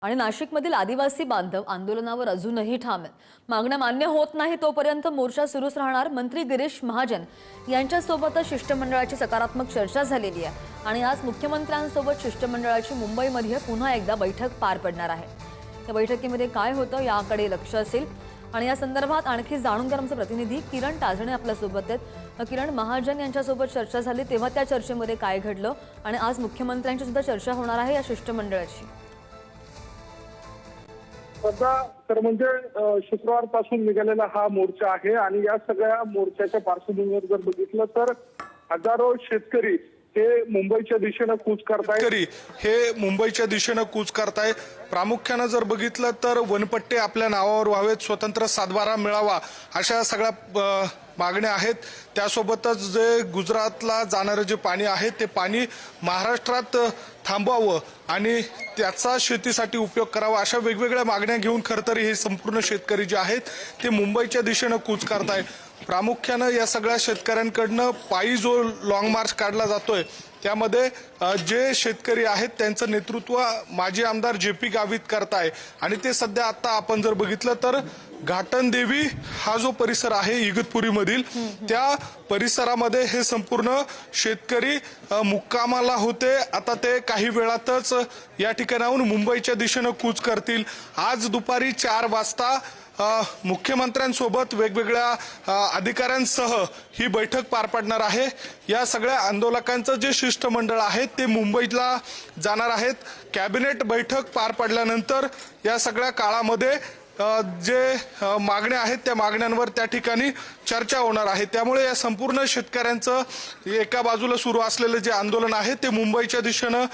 आणि नाशिकमधील आदिवासी बांधव आंदोलनावर अजूनही ठाम आहेत। मागण्या मान्य होत नाही तोपर्यंत मोर्चा सुरूच राहणार। मंत्री गिरीश महाजन यांच्यासोबत शिष्टमंडळाची सकारात्मक चर्चा झालेली आहे आणि आज मुख्यमंत्र्यांसोबत शिष्टमंडळाची मुंबईमध्ये पुन्हा एकदा बैठक पार पडणार आहे। या बैठकीमध्ये काय होतं याकडे लक्ष असेल आणि या संदर्भात आणखी जाणून घेणार आमचे प्रतिनिधी किरण ताजणे आपल्या सोबत आहेत। किरण, महाजन यांच्यासोबत चर्चा झाली तेव्हा त्या चर्चेमध्ये काय घडलं आणि आज मुख्यमंत्र्यांची सुद्धा चर्चा होणार आहे या शिष्टमंडळाची। तर म्हणजे शुक्रवारपासून निघालेला हा मोर्चा आहे आणि या सगळ्या मोर्चाच्या पार्श्वभूमीवर जर बघितलं तर हजारो शेतकरी हे मुंबईच्या दिशेने कूच करतायत। प्रामुख्याने जर बघितलं तर वनपट्टे आपल्या नावावर व्हावेत, स्वतंत्र सातबारा मिळावा, अशा सगळ्या मागण्या आहेत। त्यासोबतच जे गुजरातला जाणारे जे पाणी आहे ते पाणी महाराष्ट्रात थांबवावं आणि त्याचा शेतीसाठी उपयोग करावा, अशा वेगवेगळ्या मागण्या घेऊन खरं तर हे संपूर्ण शेतकरी जे आहेत ते मुंबईच्या दिशेने कूच करतायत। प्रामुख्याने या सगळ्या शेतकऱ्यांकडनं पायी जो लॉंग मार्च काढला जातोय त्यामध्ये जे शेतकरी आहेत त्यांचं नेतृत्व माजी आमदार JP गावित करताय आणि ते सध्या आता आपण जर बघितलं तर घाटनदेवी हा जो परिसर आहे इगतपुरीमधील त्या परिसरामध्ये हे संपूर्ण शेतकरी मुक्कामाला होते। आता ते काही वेळातच या ठिकाणाहून मुंबईच्या दिशेने कूच करतील। आज दुपारी 4 वाजता मुख्यमंत्र्यांसोबत वेगवेगळ्या अधिकाऱ्यांसह ही बैठक पार पडणार आहे। या सगळ्या आंदोलकांचं जे शिष्टमंडळ आहे ते मुंबईला जाणार आहेत। कॅबिनेट बैठक पार पडल्यानंतर या सगळ्या काळामध्ये जे मागण्या आहेत त्या मागण्यांवर त्या ठिकाणी चर्चा होणार आहे। त्यामुळे या संपूर्ण शेतकऱ्यांचं एका बाजूला सुरू असलेलं जे आंदोलन आहे ते मुंबईच्या दिशेने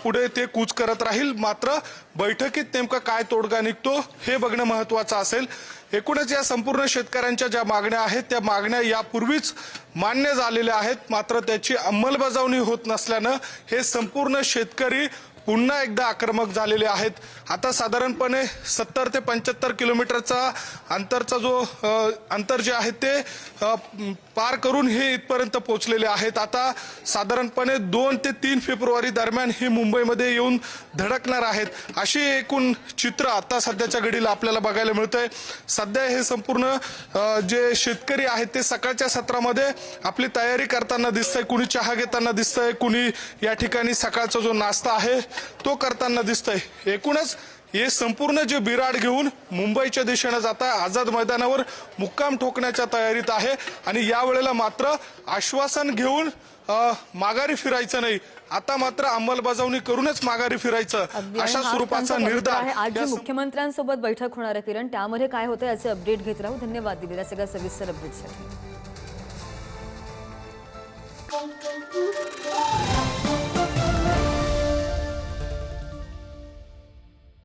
पुढे ते कूच करत राहील। मात्र बैठकीत नेमका काय तोडगा निघतो हे बघणं महत्त्वाचं असेल। एकूणच या संपूर्ण शेतकऱ्यांच्या ज्या मागण्या आहेत त्या मागण्या यापूर्वीच मान्य झालेल्या आहेत, मात्र त्याची अंमलबजावणी होत नसल्यानं हे संपूर्ण शेतकरी पुन्हा एकदा आक्रमक झालेले आहेत। आता साधारणपणे 70 ते 75 किलोमीटरचा अंतर जे आहे ते पार करून हे इथपर्यंत पोहोचलेले आहेत। आता साधारणपणे 2 ते 3 फेब्रुवारी दरम्यान हे मुंबईमध्ये येऊन धडकणार आहेत, अशी एकूण चित्र आता सध्याच्या घडीला आपल्याला बघायला मिळतंय। सध्या हे संपूर्ण जे शेतकरी आहेत ते सकाळच्या सत्रामध्ये आपली तयारी करताना दिसतंय, कुणी चहा घेताना दिसतंय, कुणी या ठिकाणी सकाळचा जो नाश्ता आहे तो करताना दिसतंय। एकूणच हे संपूर्ण जे बिराड घेऊन मुंबईच्या दिशेने जात आहे, आझाद मैदानावर मुक्काम ठोकण्याच्या तयारीत आहे आणि यावेळेला मात्र आश्वासन घेऊन माघारी फिरायचं नाही, आता मात्र अंमलबजावणी करूनच माघारी फिरायचं, अशा स्वरूपाचा निर्धार आज मुख्यमंत्र्यांसोबत बैठक होणार आहे। किरण, त्यामध्ये काय होतं याचे अपडेट घेत राहू। धन्यवाद दिलेल्या सगळ्या सविस्तर अपडेटसाठी।